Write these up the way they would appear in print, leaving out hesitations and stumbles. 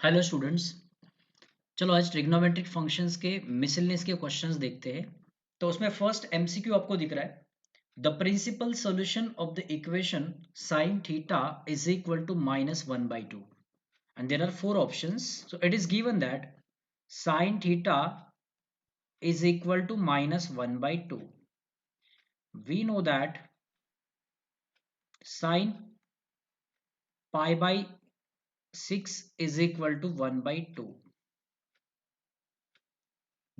Hello students. चलो आज trigonometric functions के मिसलेनियस के क्वेश्चंस देखते हैं। तो उसमें फर्स्ट एमसीक्यू आपको दिख रहा है। The principal solution of the equation sin theta is equal to -1/2 and there are four options. So it is given that sin theta is equal to -1/2. We know that sin pi by 6 is equal to 1/2,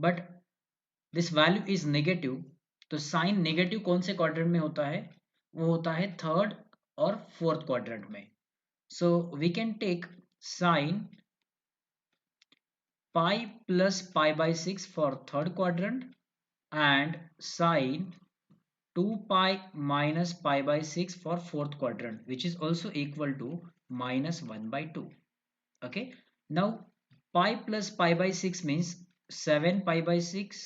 but this value is negative. तो sign negative कौन से quadrant में होता है? वो होता है third और फोर्थ क्वाड्रेंट में। So we can take sine pi plus pi by 6 for third quadrant and sine 2 pi minus pi by 6 for fourth quadrant, which is also equal to -1/2. Okay, now pi plus pi by 6 means 7 pi by 6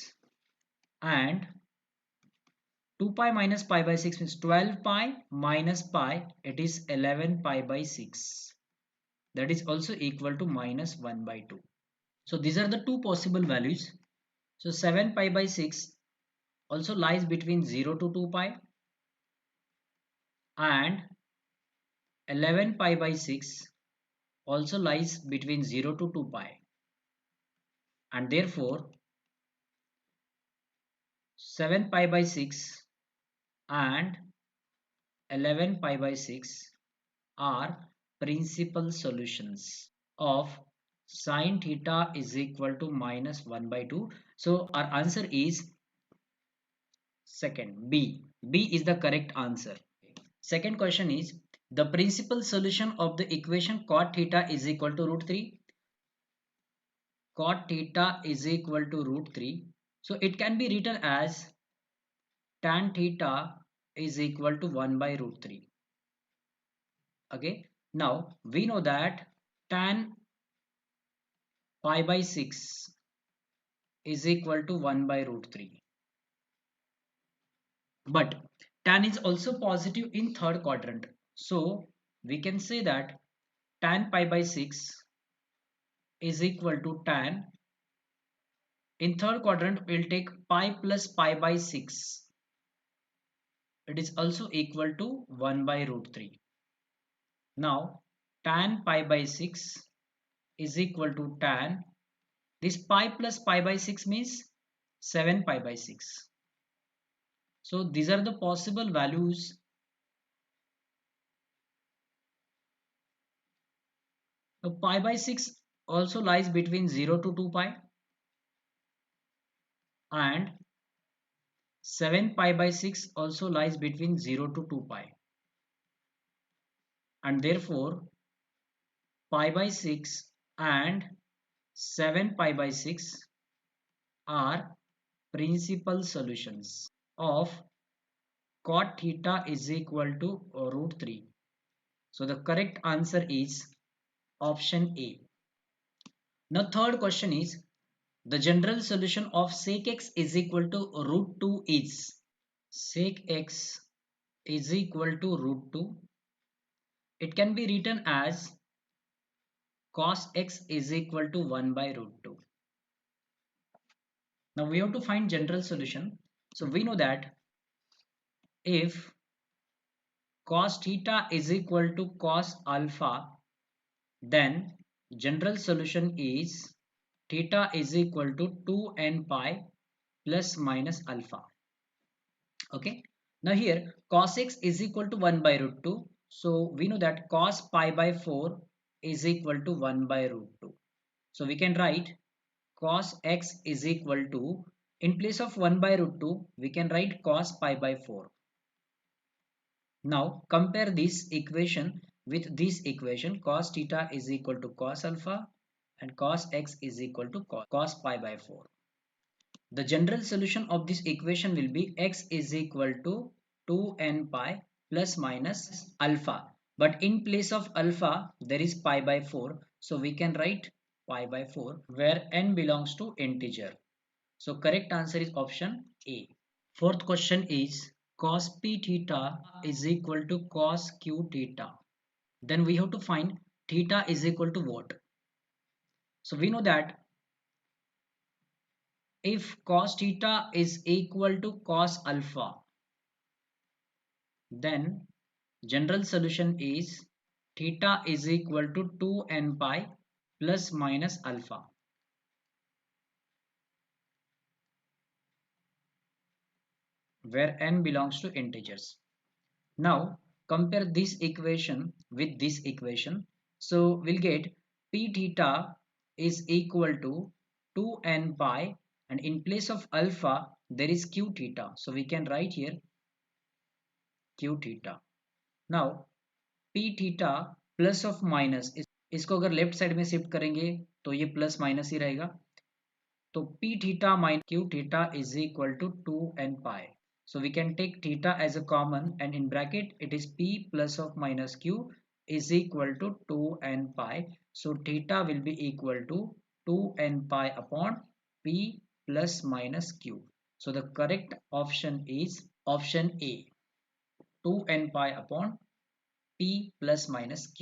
and 2 pi minus pi by 6 means 12 pi minus pi, it is 11 pi by 6, that is also equal to -1/2. So these are the two possible values. So 7 pi by 6 also lies between 0 to 2 pi and 11 pi by 6 also lies between 0 to 2 pi, and therefore 7 pi by 6 and 11 pi by 6 are principal solutions of sin theta is equal to -1/2. So our answer is second, B. B is the correct answer. Second question is the principal solution of the equation cot theta is equal to √3. Cot theta is equal to √3. So it can be written as tan theta is equal to 1 by √3. Okay. Now we know that tan pi by 6 is equal to 1 by √3. But tan is also positive in third quadrant. So we can say that tan pi by 6 is equal to tan. In third quadrant, we'll take pi plus pi by 6. It is also equal to 1 by √3. Now tan pi by 6 is equal to tan. This pi plus pi by 6 means 7 pi by 6. So these are the possible values. Now pi by 6 also lies between 0 to 2 pi and 7 pi by 6 also lies between 0 to 2 pi, and therefore pi by 6 and 7 pi by 6 are principal solutions of cot theta is equal to √3. So the correct answer is option A. Now third question is the general solution of sec x is equal to √2 is sec x is equal to √2. It can be written as cos x is equal to 1 by √2. Now we have to find general solution. So we know that if cos theta is equal to cos alpha, then general solution is theta is equal to 2n pi plus minus alpha. Okay. Now here cos x is equal to 1 by √2. So we know that cos pi by 4 is equal to 1 by √2. So we can write cos x is equal to, in place of 1 by √2, we can write cos pi by 4. Now compare this equation with this equation. Cos theta is equal to cos alpha and cos x is equal to cos pi by 4. The general solution of this equation will be x is equal to 2n pi plus minus alpha. But in place of alpha, there is pi by 4. So we can write pi by 4 where n belongs to integer. So correct answer is option A. Fourth question is cos p theta is equal to cos q theta. Then we have to find theta is equal to what? So we know that if cos theta is equal to cos alpha, then general solution is theta is equal to 2n pi plus minus alpha, where n belongs to integers. Now compare this equation with this equation. So we'll get p theta is equal to 2n pi, and in place of alpha there is q theta. So we can write here q theta. Now p theta plus of minus, इसको अगर left side में shift करेंगे तो ये plus minus ही रहेगा. तो p theta minus q theta is equal to 2n pi. So we can take theta as a common, and in bracket it is p plus of minus q is equal to 2n pi. So theta will be equal to 2n pi upon p plus minus q. So the correct option is option A, 2n pi upon p plus minus q.